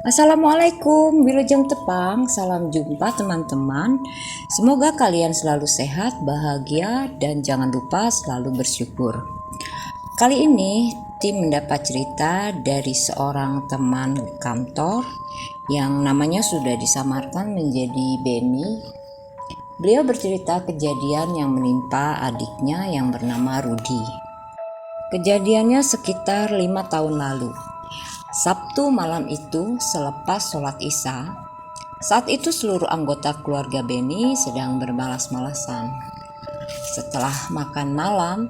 Assalamualaikum, Wilujeng Tepang, salam jumpa teman-teman. Semoga kalian selalu sehat, bahagia, dan jangan lupa selalu bersyukur. Kali ini tim mendapat cerita dari seorang teman kantor yang namanya sudah disamarkan menjadi Benny. Beliau bercerita kejadian yang menimpa adiknya yang bernama Rudy. Kejadiannya sekitar 5 tahun lalu. Sabtu malam itu selepas sholat isya, saat itu seluruh anggota keluarga Benny sedang bermalas-malasan. Setelah makan malam,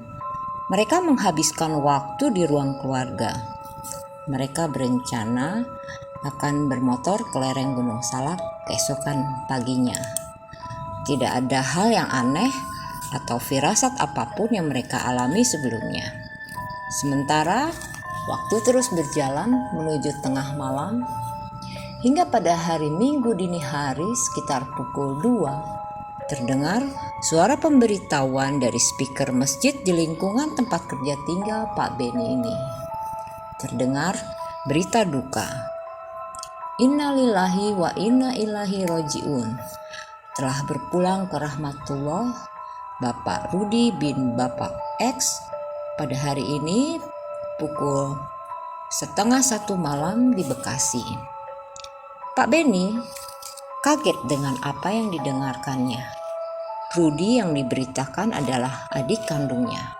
mereka menghabiskan waktu di ruang keluarga. Mereka berencana akan bermotor ke lereng Gunung Salak keesokan paginya. Tidak ada hal yang aneh atau firasat apapun yang mereka alami sebelumnya. Sementara waktu terus berjalan menuju tengah malam, hingga pada hari Minggu dini hari sekitar pukul 2, terdengar suara pemberitahuan dari speaker masjid di lingkungan tempat kerja tinggal Pak Benny ini. Terdengar berita duka. Innalillahi wa inna ilaihi roji'un. Telah berpulang ke rahmatullah Bapak Rudy bin Bapak X pada hari ini pukul 12:30 malam di Bekasi. Pak Benny kaget dengan apa yang didengarkannya. Rudy yang diberitakan adalah adik kandungnya.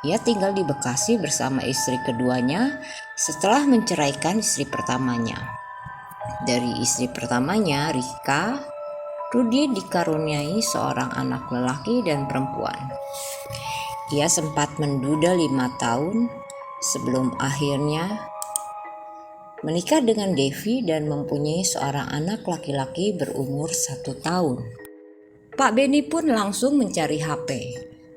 Ia tinggal di Bekasi bersama istri keduanya setelah menceraikan istri pertamanya. Dari istri pertamanya, Rika, Rudy dikaruniai seorang anak lelaki dan perempuan. Ia sempat menduda 5 tahun sebelum akhirnya menikah dengan Devi dan mempunyai seorang anak laki-laki berumur 1 tahun. Pak Benny pun langsung mencari HP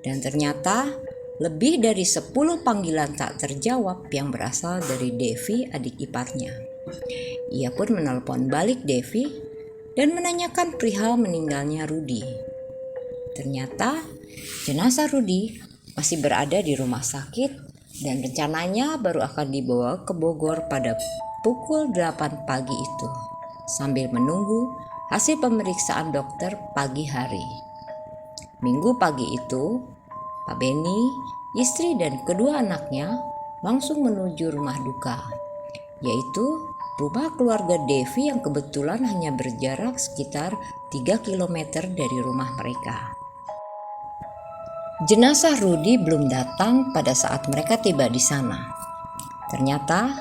dan ternyata lebih dari 10 panggilan tak terjawab yang berasal dari Devi, adik iparnya. Ia pun menelpon balik Devi dan menanyakan perihal meninggalnya Rudy. Ternyata jenazah Rudy masih berada di rumah sakit dan rencananya baru akan dibawa ke Bogor pada pukul 8 pagi itu sambil menunggu hasil pemeriksaan dokter pagi hari. Minggu pagi itu, Pak Benny, istri dan kedua anaknya langsung menuju rumah duka, yaitu rumah keluarga Devi yang kebetulan hanya berjarak sekitar 3 km dari rumah mereka. Jenazah Rudy belum datang pada saat mereka tiba di sana. Ternyata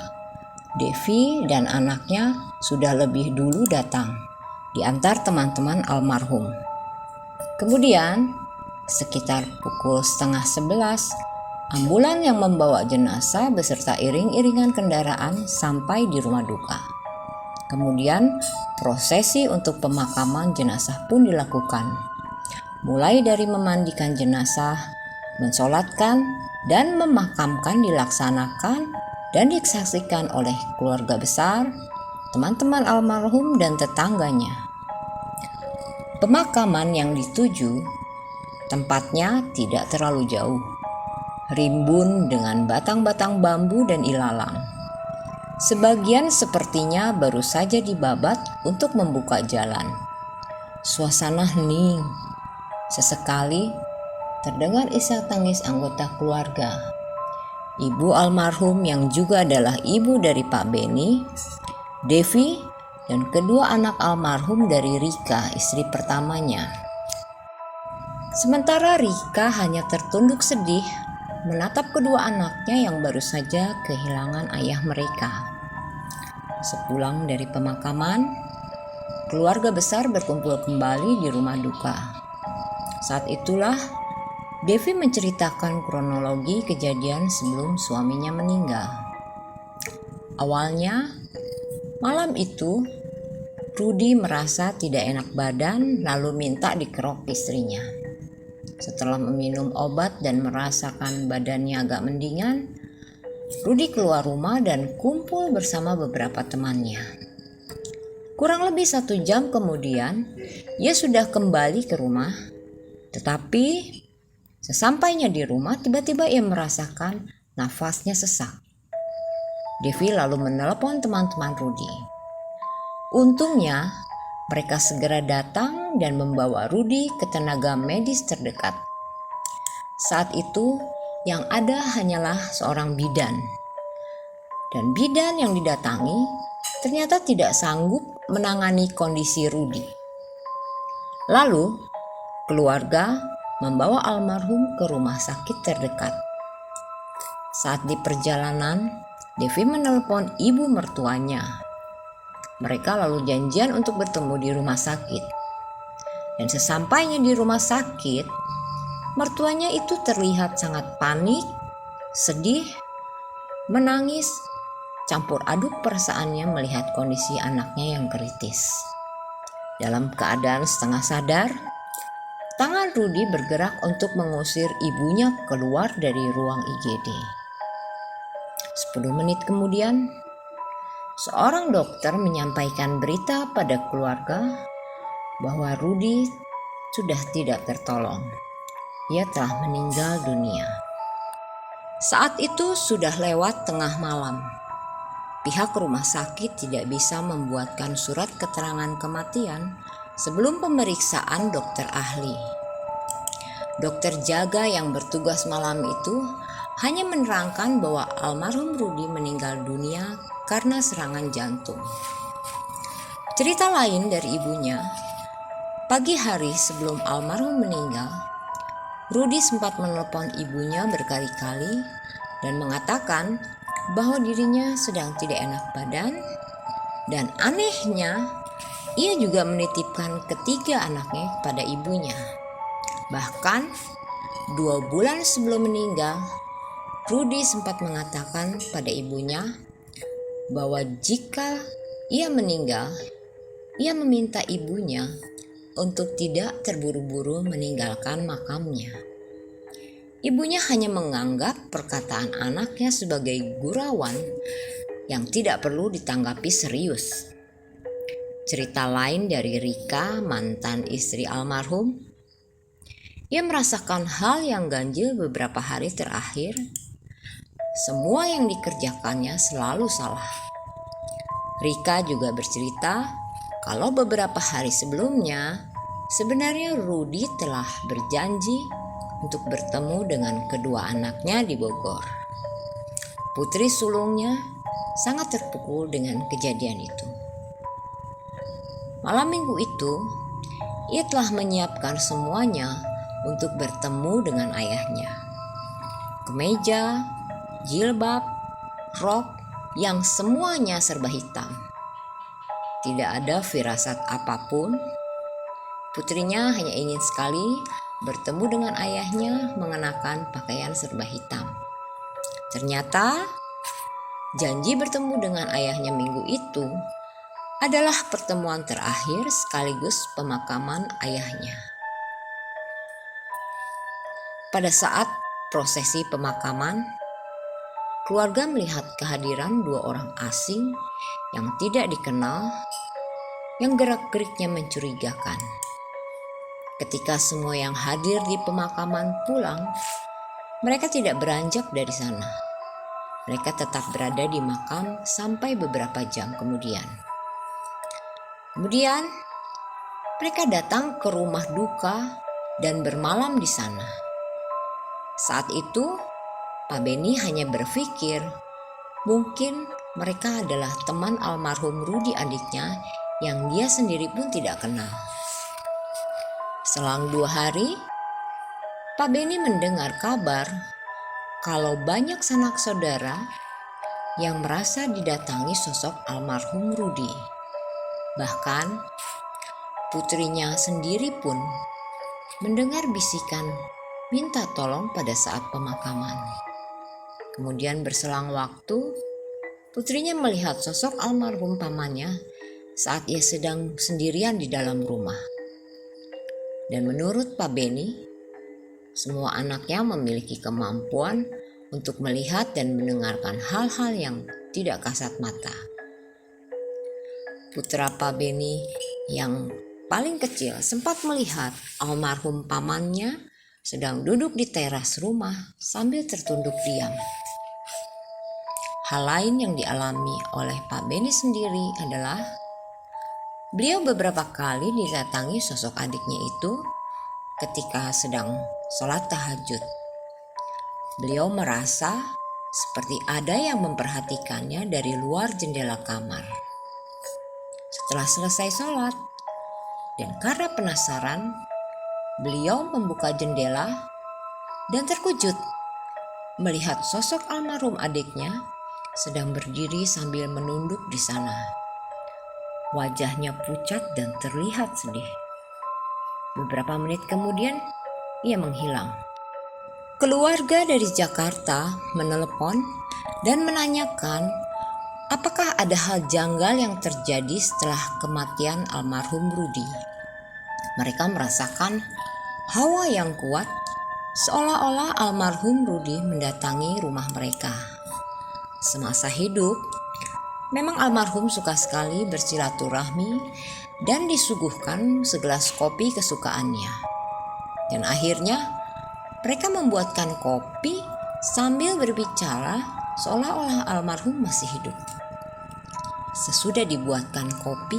Devi dan anaknya sudah lebih dulu datang, diantar teman-teman almarhum. Kemudian, sekitar pukul 10:30, ambulan yang membawa jenazah beserta iring-iringan kendaraan sampai di rumah duka. Kemudian, prosesi untuk pemakaman jenazah pun dilakukan. Mulai dari memandikan jenazah, mensolatkan, dan memakamkan dilaksanakan dan disaksikan oleh keluarga besar, teman-teman almarhum, dan tetangganya. Pemakaman yang dituju tempatnya tidak terlalu jauh, rimbun dengan batang-batang bambu dan ilalang. Sebagian sepertinya baru saja dibabat untuk membuka jalan. Suasana hening. Sesekali terdengar isak tangis anggota keluarga. Ibu almarhum yang juga adalah ibu dari Pak Benny, Devi, dan kedua anak almarhum dari Rika, istri pertamanya. Sementara Rika hanya tertunduk sedih menatap kedua anaknya yang baru saja kehilangan ayah mereka. Sepulang dari pemakaman, keluarga besar berkumpul kembali di rumah duka. Saat itulah Devi menceritakan kronologi kejadian sebelum suaminya meninggal. Awalnya, malam itu Rudy merasa tidak enak badan lalu minta dikerok istrinya. Setelah meminum obat dan merasakan badannya agak mendingan, Rudy keluar rumah dan kumpul bersama beberapa temannya. Kurang lebih 1 jam kemudian, ia sudah kembali ke rumah. Tetapi sesampainya di rumah tiba-tiba ia merasakan nafasnya sesak. Devi lalu menelepon teman-teman Rudy. Untungnya, mereka segera datang dan membawa Rudy ke tenaga medis terdekat. Saat itu, yang ada hanyalah seorang bidan. Dan bidan yang didatangi ternyata tidak sanggup menangani kondisi Rudy. Lalu, keluarga membawa almarhum ke rumah sakit terdekat. Saat di perjalanan, Devi menelpon ibu mertuanya. Mereka lalu janjian untuk bertemu di rumah sakit. Dan sesampainya di rumah sakit, mertuanya itu terlihat sangat panik, sedih, menangis, campur aduk perasaannya melihat kondisi anaknya yang kritis. Dalam keadaan setengah sadar, tangan Rudy bergerak untuk mengusir ibunya keluar dari ruang IGD. 10 menit kemudian, seorang dokter menyampaikan berita pada keluarga bahwa Rudy sudah tidak tertolong. Ia telah meninggal dunia. Saat itu sudah lewat tengah malam. Pihak rumah sakit tidak bisa membuatkan surat keterangan kematian sebelum pemeriksaan dokter ahli. Dokter jaga yang bertugas malam itu hanya menerangkan bahwa almarhum Rudy meninggal dunia karena serangan jantung. Cerita lain dari ibunya, pagi hari sebelum almarhum meninggal, Rudy sempat menelpon ibunya berkali-kali dan mengatakan bahwa dirinya sedang tidak enak badan, dan anehnya ia juga menitipkan ketiga anaknya pada ibunya. Bahkan 2 bulan sebelum meninggal, Rudy sempat mengatakan pada ibunya bahwa jika ia meninggal, ia meminta ibunya untuk tidak terburu-buru meninggalkan makamnya. Ibunya hanya menganggap perkataan anaknya sebagai gurauan yang tidak perlu ditanggapi serius. Cerita lain dari Rika, mantan istri almarhum. Ia merasakan hal yang ganjil beberapa hari terakhir. Semua yang dikerjakannya selalu salah. Rika juga bercerita kalau beberapa hari sebelumnya sebenarnya Rudy telah berjanji untuk bertemu dengan kedua anaknya di Bogor. Putri sulungnya sangat terpukul dengan kejadian itu. Malam minggu itu, ia telah menyiapkan semuanya untuk bertemu dengan ayahnya. Kemeja, jilbab, rok yang semuanya serba hitam. Tidak ada firasat apapun. Putrinya hanya ingin sekali bertemu dengan ayahnya mengenakan pakaian serba hitam. Ternyata janji bertemu dengan ayahnya minggu itu adalah pertemuan terakhir sekaligus pemakaman ayahnya. Pada saat prosesi pemakaman, keluarga melihat kehadiran 2 orang asing yang tidak dikenal yang gerak-geriknya mencurigakan. Ketika semua yang hadir di pemakaman pulang, mereka tidak beranjak dari sana. Mereka tetap berada di makam sampai beberapa jam kemudian. Kemudian, mereka datang ke rumah duka dan bermalam di sana. Saat itu, Pak Beni hanya berpikir mungkin mereka adalah teman almarhum Rudy adiknya yang dia sendiri pun tidak kenal. Selang 2 hari, Pak Beni mendengar kabar kalau banyak sanak saudara yang merasa didatangi sosok almarhum Rudy. Bahkan, putrinya sendiri pun mendengar bisikan minta tolong pada saat pemakaman. Kemudian berselang waktu, putrinya melihat sosok almarhum pamannya saat ia sedang sendirian di dalam rumah. Dan menurut Pak Beni, semua anaknya memiliki kemampuan untuk melihat dan mendengarkan hal-hal yang tidak kasat mata. Putra Pak Beni yang paling kecil sempat melihat almarhum pamannya sedang duduk di teras rumah sambil tertunduk diam. Hal lain yang dialami oleh Pak Beni sendiri adalah Beliau beberapa kali didatangi sosok adiknya itu ketika sedang sholat tahajud. Beliau merasa seperti ada yang memperhatikannya dari luar jendela kamar. Setelah selesai sholat, dan karena penasaran, beliau membuka jendela dan terkejut melihat sosok almarhum adiknya sedang berdiri sambil menunduk di sana. Wajahnya pucat dan terlihat sedih. Beberapa menit kemudian, ia menghilang. Keluarga dari Jakarta menelepon dan menanyakan apakah ada hal janggal yang terjadi setelah kematian almarhum Rudi. Mereka merasakan hawa yang kuat seolah-olah almarhum Rudi mendatangi rumah mereka. Semasa hidup, memang almarhum suka sekali bersilaturahmi dan disuguhkan segelas kopi kesukaannya. Dan akhirnya mereka membuatkan kopi sambil berbicara seolah-olah almarhum masih hidup. Sesudah dibuatkan kopi,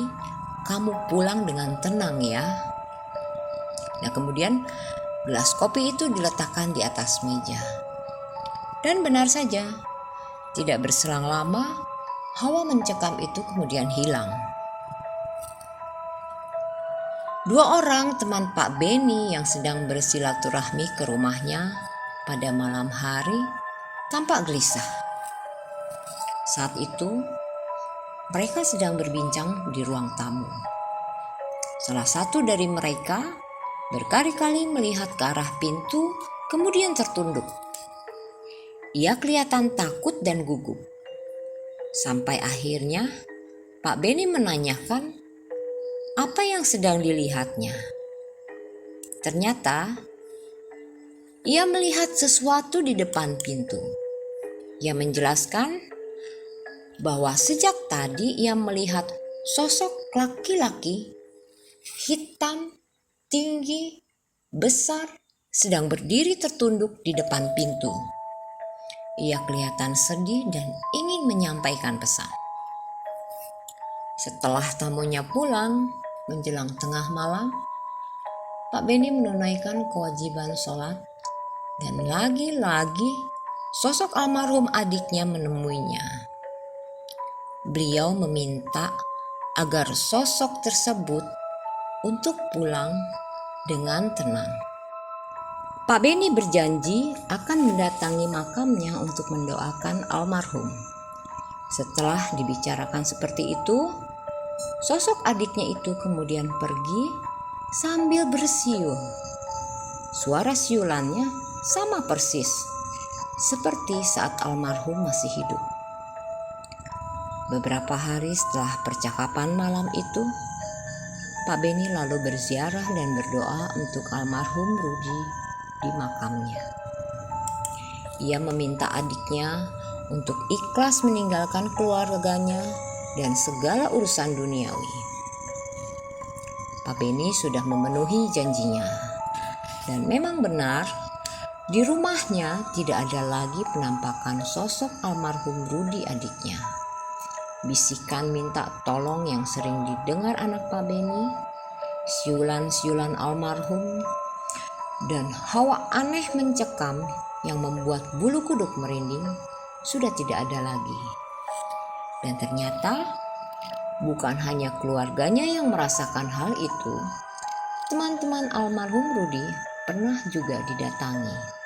kamu pulang dengan tenang ya. Nah, kemudian gelas kopi itu diletakkan di atas meja. Dan benar saja, tidak berselang lama, hawa mencekam itu kemudian hilang. Dua orang teman Pak Beni yang sedang bersilaturahmi ke rumahnya pada malam hari tampak gelisah. Saat itu, mereka sedang berbincang di ruang tamu. Salah satu dari mereka berkali-kali melihat ke arah pintu, kemudian tertunduk. Ia kelihatan takut dan gugup. Sampai akhirnya, Pak Beni menanyakan apa yang sedang dilihatnya. Ternyata, ia melihat sesuatu di depan pintu. Ia menjelaskan bahwa sejak tadi ia melihat sosok laki-laki hitam, tinggi, besar, sedang berdiri tertunduk di depan pintu. Ia kelihatan sedih dan ingin menyampaikan pesan. Setelah tamunya pulang, menjelang tengah malam, Pak Beni menunaikan kewajiban sholat dan lagi-lagi sosok almarhum adiknya menemuinya. Beliau meminta agar sosok tersebut untuk pulang dengan tenang. Pak Beni berjanji akan mendatangi makamnya untuk mendoakan almarhum. Setelah dibicarakan seperti itu, sosok adiknya itu kemudian pergi sambil bersiul. Suara siulannya sama persis seperti saat almarhum masih hidup. Beberapa hari setelah percakapan malam itu, Pak Beni lalu berziarah dan berdoa untuk almarhum Rudi di makamnya. Ia meminta adiknya untuk ikhlas meninggalkan keluarganya dan segala urusan duniawi. Pak Beni sudah memenuhi janjinya. Dan memang benar, di rumahnya tidak ada lagi penampakan sosok almarhum Rudi adiknya. Bisikan minta tolong yang sering didengar anak Pak Beni, siulan-siulan almarhum, dan hawa aneh mencekam yang membuat bulu kuduk merinding sudah tidak ada lagi. Dan ternyata bukan hanya keluarganya yang merasakan hal itu, teman-teman almarhum Rudi pernah juga didatangi.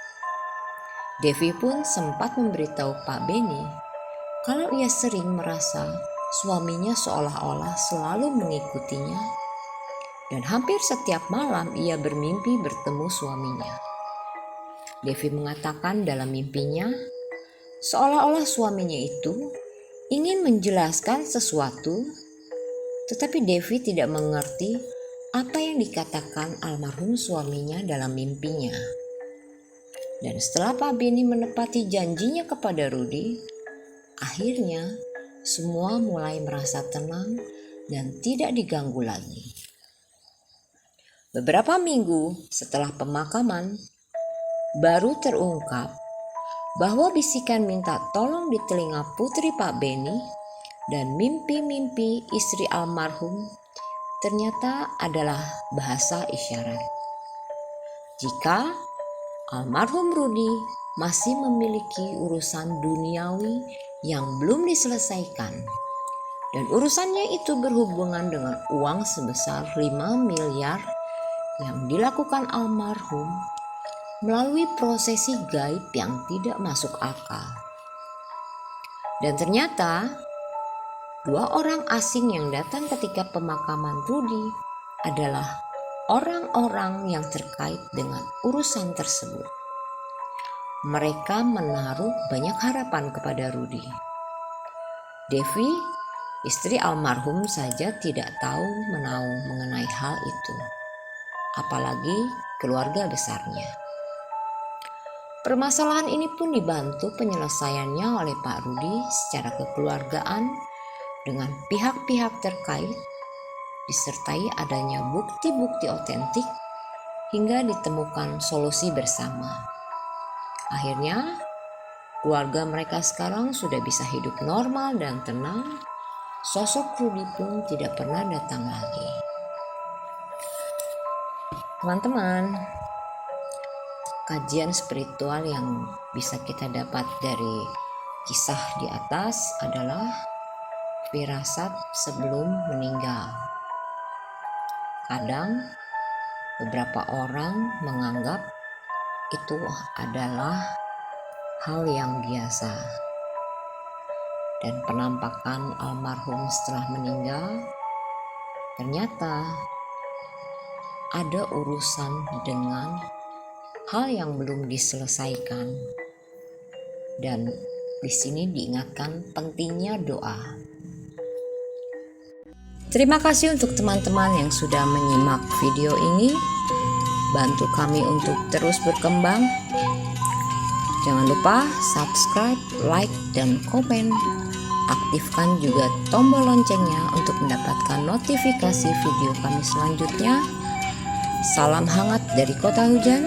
Devi pun sempat memberitahu Pak Beni kalau ia sering merasa suaminya seolah-olah selalu mengikutinya dan hampir setiap malam ia bermimpi bertemu suaminya. Devi mengatakan dalam mimpinya seolah-olah suaminya itu ingin menjelaskan sesuatu, tetapi Devi tidak mengerti apa yang dikatakan almarhum suaminya dalam mimpinya. Dan setelah Pak Beni menepati janjinya kepada Rudi, akhirnya semua mulai merasa tenang dan tidak diganggu lagi. Beberapa minggu setelah pemakaman, baru terungkap bahwa bisikan minta tolong di telinga putri Pak Beni dan mimpi-mimpi istri almarhum ternyata adalah bahasa isyarat. Jika almarhum Rudi masih memiliki urusan duniawi yang belum diselesaikan, dan urusannya itu berhubungan dengan uang sebesar 5 miliar yang dilakukan almarhum melalui prosesi gaib yang tidak masuk akal. Dan ternyata 2 orang asing yang datang ketika pemakaman Rudi adalah orang-orang yang terkait dengan urusan tersebut. Mereka menaruh banyak harapan kepada Rudi. Devi, istri almarhum saja tidak tahu menahu mengenai hal itu, apalagi keluarga besarnya. Permasalahan ini pun dibantu penyelesaiannya oleh Pak Rudi secara kekeluargaan dengan pihak-pihak terkait, disertai adanya bukti-bukti otentik hingga ditemukan solusi bersama. Akhirnya, keluarga mereka sekarang sudah bisa hidup normal dan tenang. Sosok Rudi pun tidak pernah datang lagi. Teman-teman, kajian spiritual yang bisa kita dapat dari kisah di atas adalah firasat sebelum meninggal. Kadang beberapa orang menganggap itu adalah hal yang biasa, dan penampakan almarhum setelah meninggal ternyata ada urusan dengan hal yang belum diselesaikan. Dan di sini diingatkan pentingnya doa. Terima kasih untuk teman-teman yang sudah menyimak video ini. Bantu kami untuk terus berkembang. Jangan lupa subscribe, like, dan komen. Aktifkan juga tombol loncengnya untuk mendapatkan notifikasi video kami selanjutnya. Salam hangat dari Kota Hujan.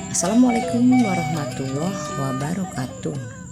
Assalamualaikum warahmatullahi wabarakatuh.